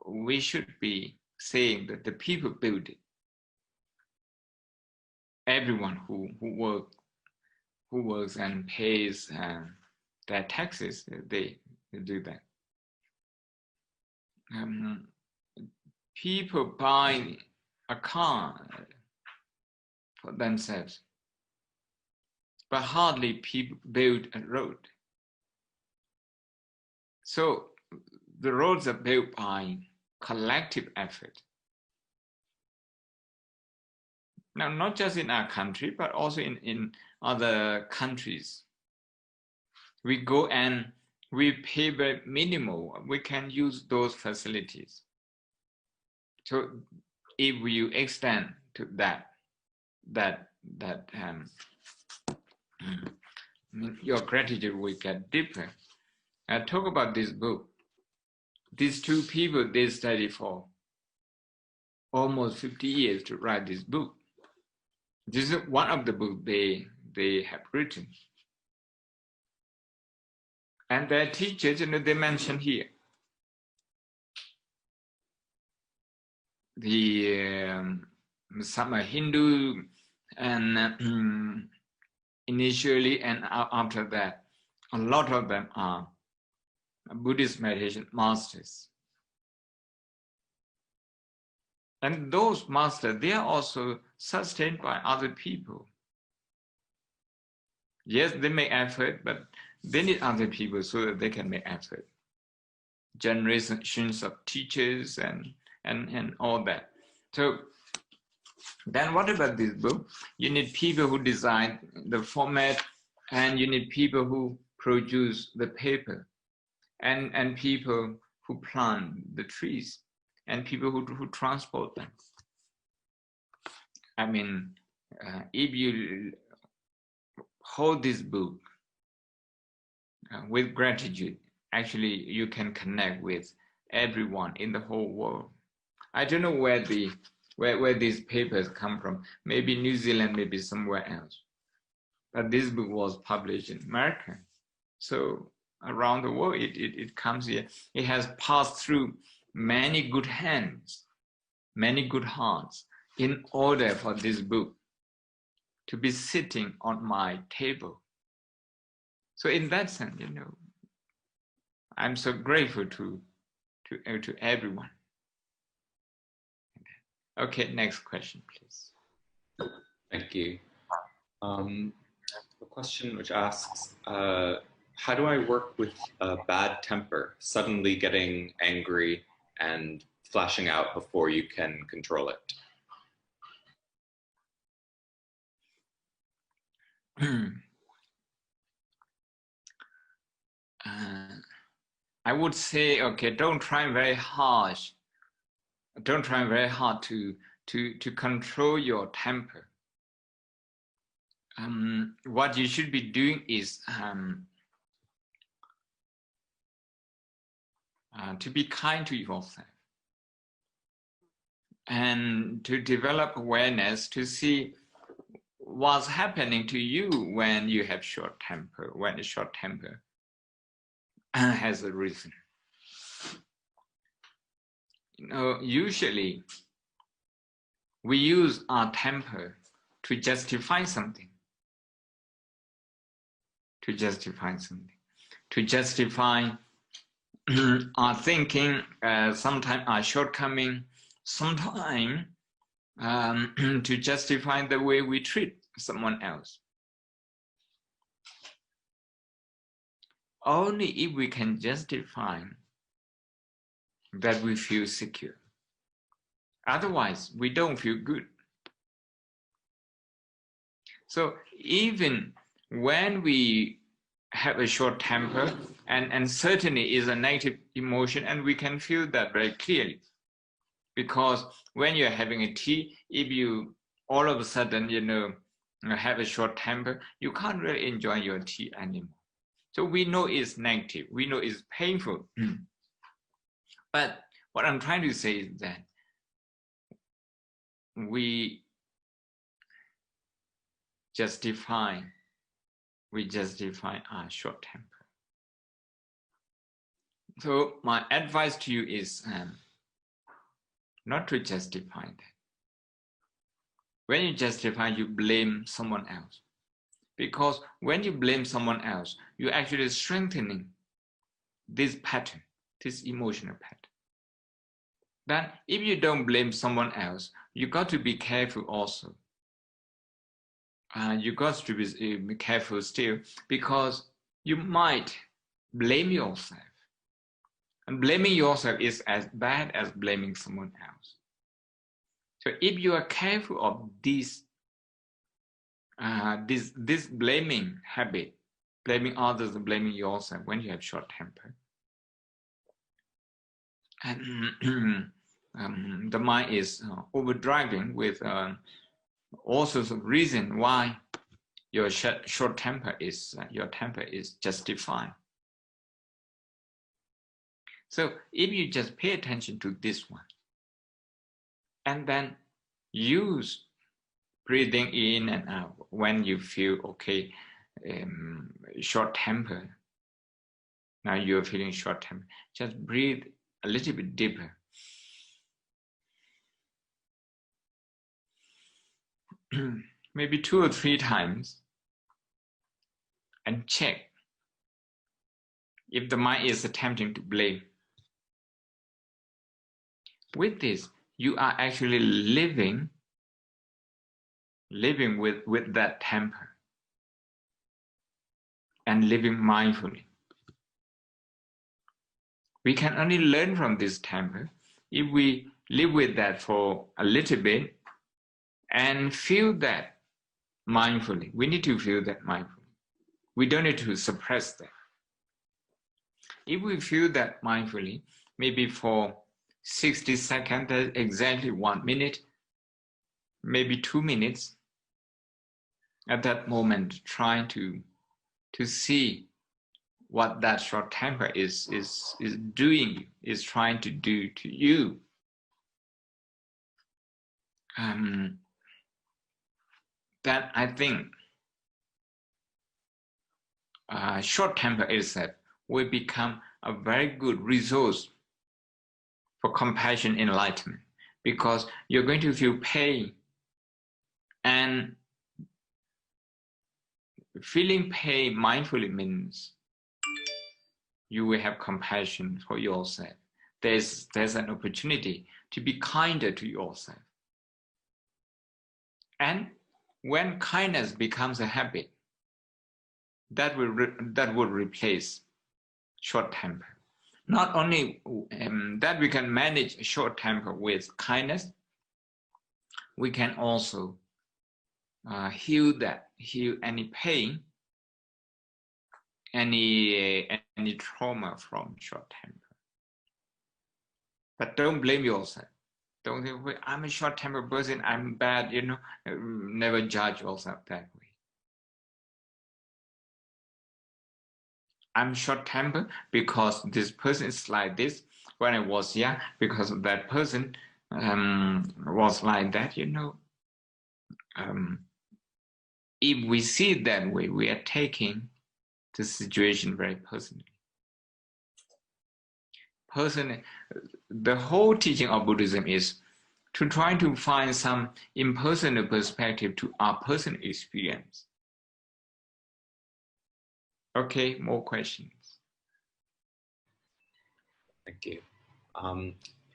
we should be saying that the people build it. Everyone who works and pays their taxes, they do that. People buy a car for themselves. but hardly people build a road. So the roads are built by collective effort. Now, not just in our country, but also in other countries. We go and we pay very minimal. We can use those facilities. So if you extend to that your gratitude will get deeper. I talk about this book. These two people, they studied for almost 50 years to write this book. This is one of the books they have written. And their teachers, they mention here some are Hindu, and initially and after that, a lot of them are Buddhist meditation masters. And those masters, they are also sustained by other people. Yes, they make effort, but they need other people so that they can make effort. Generations of teachers and all that. So then what about this book? You need people who design the format, and you need people who produce the paper, and people who plant the trees, and people who transport them. I mean, if you hold this book with gratitude, actually you can connect with everyone in the whole world. I don't know where these papers come from. Maybe New Zealand, maybe somewhere else. But this book was published in America. So around the world, it comes here. It has passed through many good hands, many good hearts, in order for this book to be sitting on my table. So in that sense, I'm so grateful to everyone. Okay, next question, please. Thank you. A question which asks, how do I work with a bad temper, suddenly getting angry and flashing out before you can control it? I would say, okay, don't try very harsh. Don't try very hard to control your temper. What you should be doing is to be kind to yourself and to develop awareness to see what's happening to you when you have short temper, when a short temper has a reason. Usually we use our temper to justify something, to justify our thinking, sometimes our shortcoming, sometimes to justify the way we treat someone else. Only if we can justify that we feel secure. Otherwise, we don't feel good. So even when we have a short temper, and certainly is a negative emotion, and we can feel that very clearly. Because when you're having a tea, if you all of a sudden, have a short temper, you can't really enjoy your tea anymore. So we know it's negative, we know it's painful. But what I'm trying to say is that we justify our short temper. So my advice to you is not to justify that. When you justify, you blame someone else. Because when you blame someone else, you're actually strengthening this pattern, this emotional pattern. Then if you don't blame someone else, you got to be careful also you got to be careful still, because you might blame yourself. And blaming yourself is as bad as blaming someone else. So if you are careful of this blaming habit, blaming others and blaming yourself when you have short temper, and the mind is overdriving with all sorts of reasons why your short temper is justified. So if you just pay attention to this one, and then use breathing in and out when you feel okay, short temper. Now you're feeling short temper. Just breathe a little bit deeper. Maybe 2 or 3 times, and check if the mind is attempting to blame. With this, you are actually living with that temper and living mindfully. We can only learn from this temper if we live with that for a little bit and feel that mindfully. We need to feel that mindfully. We don't need to suppress that. If we feel that mindfully, maybe for 60 seconds, exactly 1 minute, maybe 2 minutes, at that moment, trying to see what that short temper is doing, is trying to do to you. Then I think short temper itself will become a very good resource for compassion enlightenment, because you're going to feel pain, and feeling pain mindfully means you will have compassion for yourself. There's an opportunity to be kinder to yourself. And when kindness becomes a habit, that will replace short temper. Not only that we can manage short temper with kindness, we can also heal any pain, any trauma from short temper. But don't blame yourself. Don't think, I'm a short-tempered person, I'm bad, never judge yourself that way. I'm short-tempered because this person is like this. When I was young, because that person was like that, If we see it that way, we are taking the situation very personally. The whole teaching of Buddhism is to try to find some impersonal perspective to our personal experience. Okay, more questions. Thank you.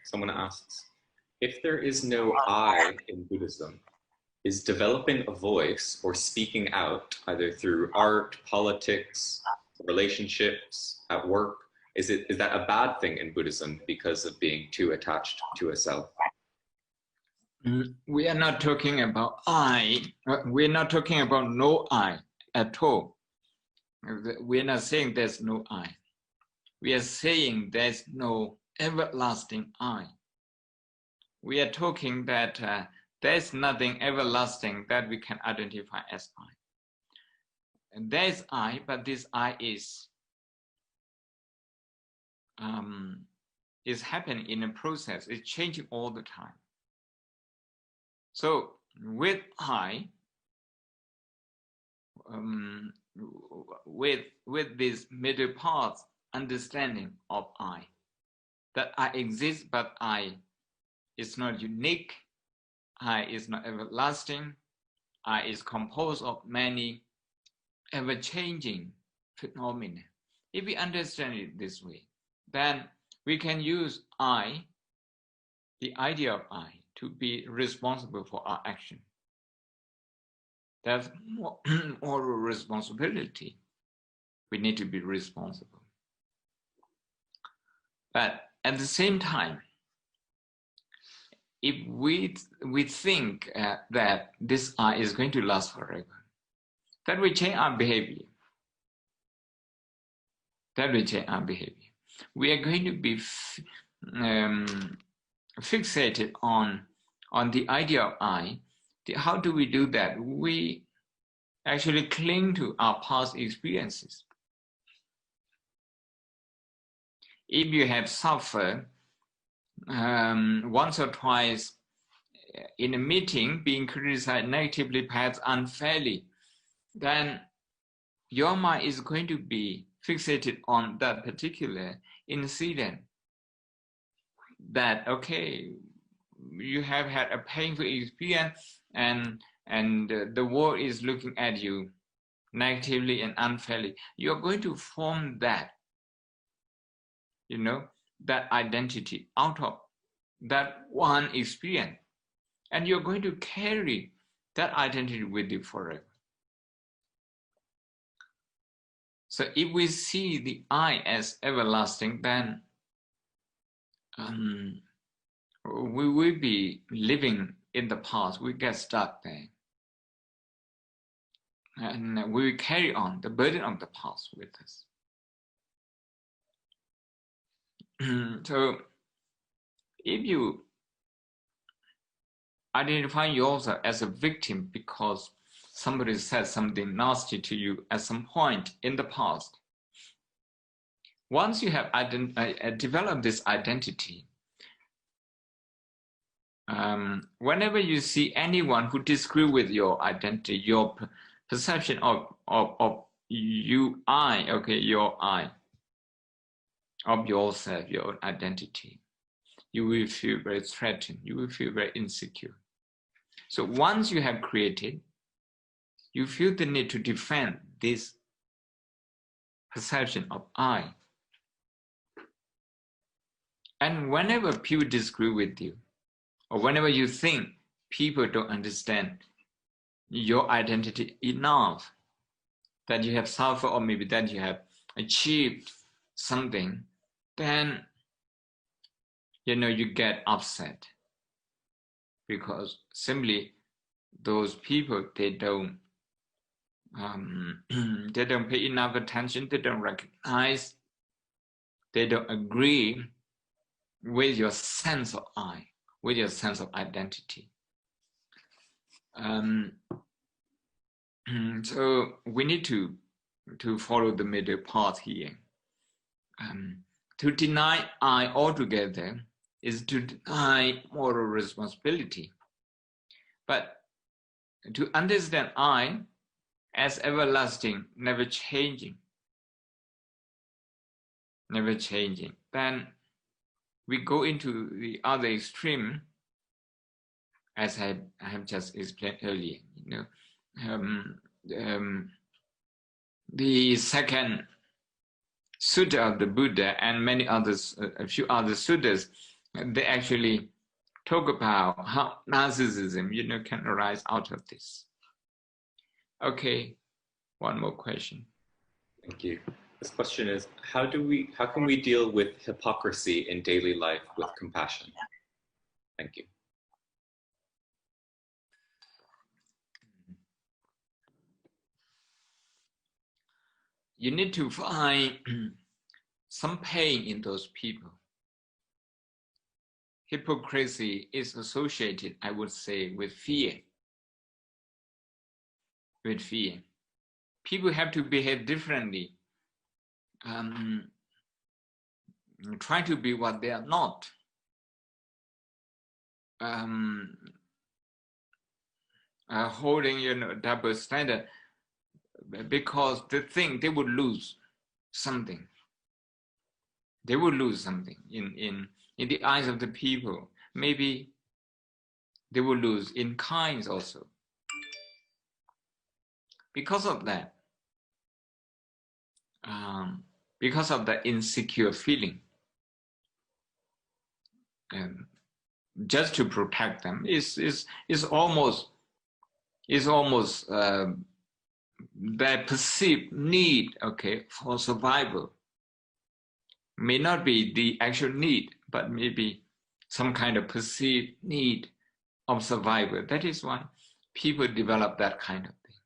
Someone asks, if there is no I in Buddhism, is developing a voice or speaking out, either through art, politics, relationships, at work, is that a bad thing in Buddhism because of being too attached to a self? We are not talking about I. We're not talking about no I at all. We're not saying there's no I. We are saying there's no everlasting I. We are talking that there's nothing everlasting that we can identify as I. And there's I, but this I is happening in a process. It's changing all the time. So with I, with this middle path understanding of I, that I exist, but I is not unique, I is not everlasting, I is composed of many ever-changing phenomena. If we understand it this way, then we can use I, the idea of I, to be responsible for our action. That's moral responsibility. We need to be responsible. But at the same time, if we think that this I is going to last forever, that will change our behavior. That will change our behavior. We are going to be fixated on the idea of I. How do we do that? We actually cling to our past experiences. If you have suffered once or twice in a meeting, being criticized negatively, perhaps unfairly, then your mind is going to be fixated on that particular incident. That, okay, you have had a painful experience and the world is looking at you negatively and unfairly. You're going to form that, that identity out of that one experience. And you're going to carry that identity with you forever. So if we see the I as everlasting, then we will be living in the past. We get stuck there. And we will carry on the burden of the past with us. So if you identify yourself as a victim because somebody said something nasty to you at some point in the past, once you have developed this identity, whenever you see anyone who disagrees with your identity, your perception of your I, of yourself, your own identity, you will feel very threatened. You will feel very insecure. So once you have created, you feel the need to defend this perception of I. And whenever people disagree with you, or whenever you think people don't understand your identity enough, that you have suffered or maybe that you have achieved something, then you get upset because simply those people, they don't pay enough attention, they don't recognize, they don't agree with your sense of I, with your sense of identity. So we need to follow the middle path here. To deny I altogether is to deny moral responsibility. But to understand I as everlasting, never changing, then we go into the other extreme, as I have just explained earlier. The second sutta of the Buddha and many others, a few other suttas, they actually talk about how narcissism, can arise out of this. Okay, one more question. Thank you. This question is, how can we deal with hypocrisy in daily life with compassion? Thank you. You need to find some pain in those people. Hypocrisy is associated, I would say, with fear. With fear. People have to behave differently, try to be what they are not. Holding, double standard, because they think they would lose something. They would lose something in the eyes of the people. Maybe they will lose in kinds also. Because of that, because of the insecure feeling, just to protect them is almost, is almost their perceived need, okay, for survival. May not be the actual need, but maybe some kind of perceived need of survival. That is why people develop that kind of thing.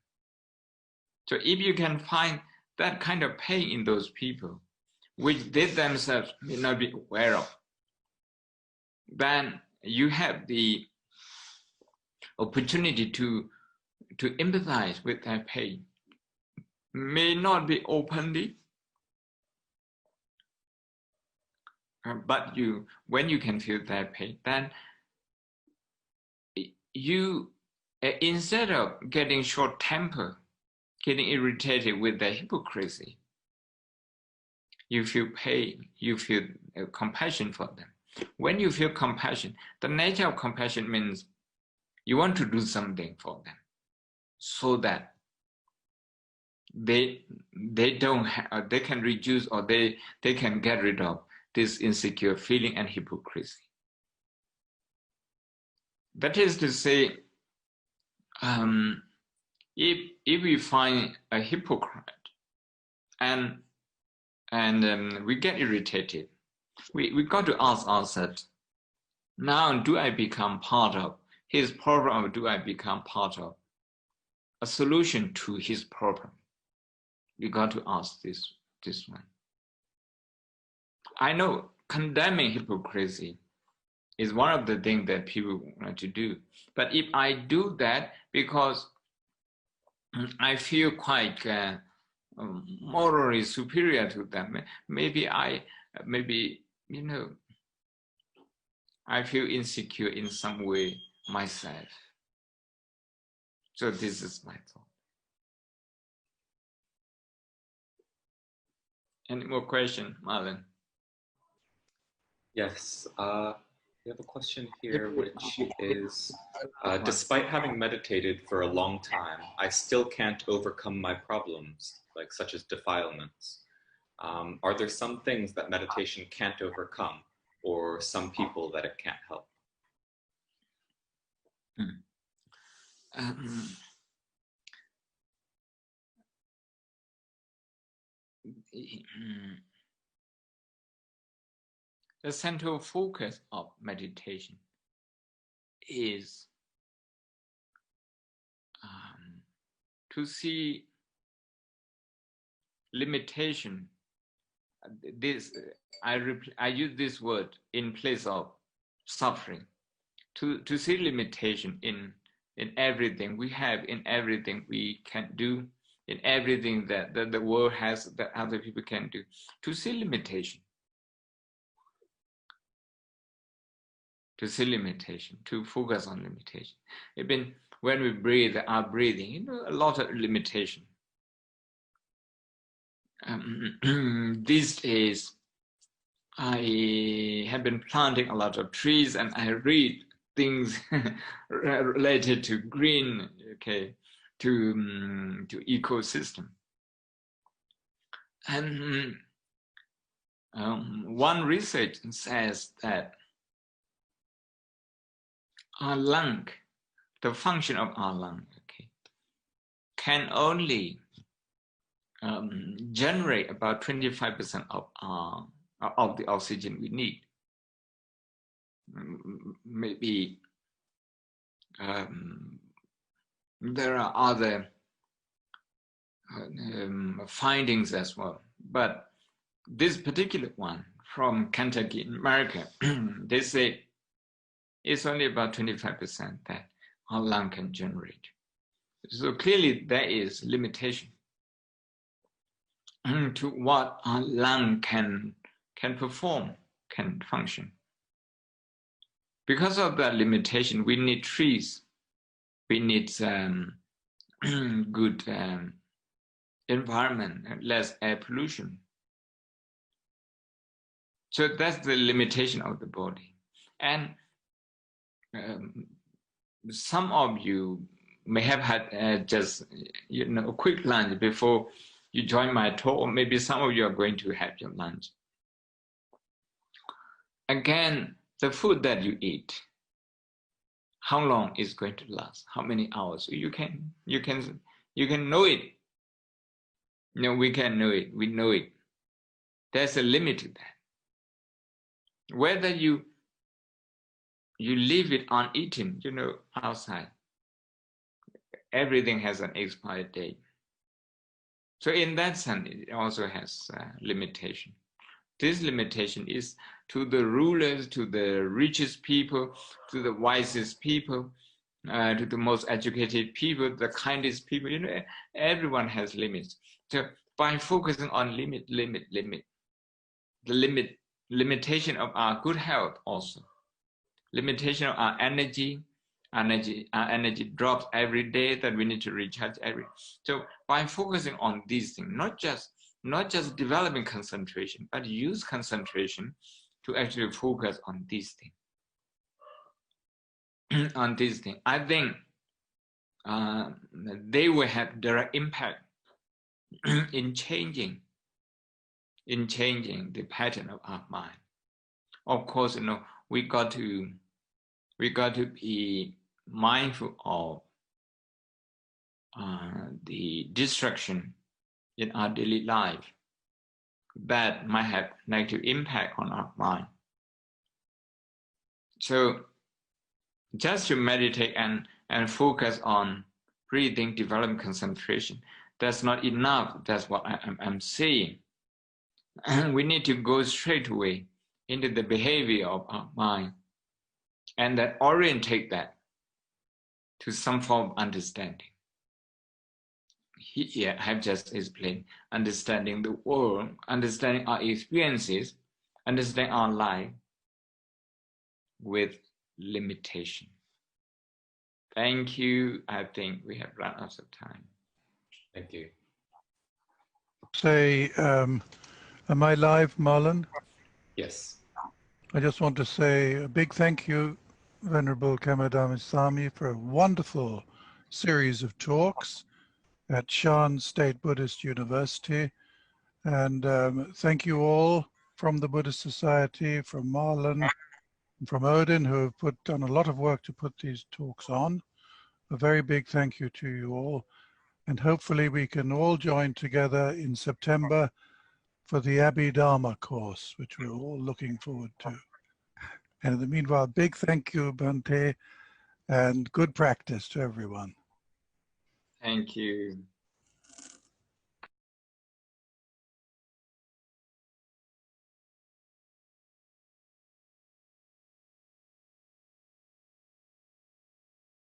So if you can find that kind of pain in those people, which they themselves may not be aware of, then you have the opportunity to empathize with their pain. May not be openly, but when you can feel their pain, then you, instead of getting short temper, getting irritated with their hypocrisy, you feel pain, you feel compassion for them. When you feel compassion, the nature of compassion means you want to do something for them so that they can reduce, or they can get rid of this insecure feeling and hypocrisy. That is to say, if we find a hypocrite and we get irritated, we got to ask ourselves, now do I become part of his problem, or do I become part of a solution to his problem? We got to ask this one. I know condemning hypocrisy is one of the things that people want to do. But if I do that because I feel quite morally superior to them, maybe I feel insecure in some way myself. So this is my thought. Any more questions, Marlon? Yes, we have a question here, which is, despite having meditated for a long time, I still can't overcome my problems, like such as defilements. Are there some things that meditation can't overcome, or some people that it can't help? The central focus of meditation is to see limitation. I use this word in place of suffering. To see limitation in everything we have, in everything we can do, in everything that the world has that other people can do. To see limitation. To see limitation, to focus on limitation. Even when we breathe, our breathing, a lot of limitation. These days, I have been planting a lot of trees, and I read things related to green, okay, to ecosystem. And one research says that our lung, the function of our lung, okay, can only generate about 25% of the oxygen we need. Maybe there are other findings as well, but this particular one from Kentucky in America, they say it's only about 25% that our lung can generate. So clearly there is limitation to what our lung can perform, can function. Because of that limitation, we need trees, we need good environment, and less air pollution. So that's the limitation of the body. And some of you may have had just a quick lunch before you join my talk, or maybe some of you are going to have your lunch. Again, the food that you eat, how long it's going to last, how many hours. You can know it. No, we can know it. We know it. There's a limit to that. Whether you leave it uneaten, outside, everything has an expiry date. So in that sense, it also has limitation. This limitation is to the rulers, to the richest people, to the wisest people, to the most educated people, the kindest people. Everyone has limits. So by focusing on the limitation of our good health also, limitation of our energy drops every day, that we need to recharge so by focusing on these things, not just developing concentration, but use concentration to actually focus on these things. On these things, I think they will have direct impact in changing the pattern of our mind. Of course, we got to be mindful of the distraction in our daily life that might have negative impact on our mind. So just to meditate and focus on breathing, developing concentration, that's not enough. That's what I'm saying. And we need to go straight away into the behavior of our mind and then orientate that to some form of understanding. Here I have just explained, understanding the world, understanding our experiences, understanding our life with limitation. Thank you. I think we have run out of time. Thank you. Say, am I live, Marlon? Yes. I just want to say a big thank you, Venerable Khammai Dhammasami, for a wonderful series of talks at Shan State Buddhist University. And thank you all from the Buddhist Society, from Marlon, and from Odin, who have done a lot of work to put these talks on. A very big thank you to you all. And hopefully we can all join together in September for the Abhidharma course, which we're all looking forward to. And in the meanwhile, big thank you, Bhante, and good practice to everyone. Thank you.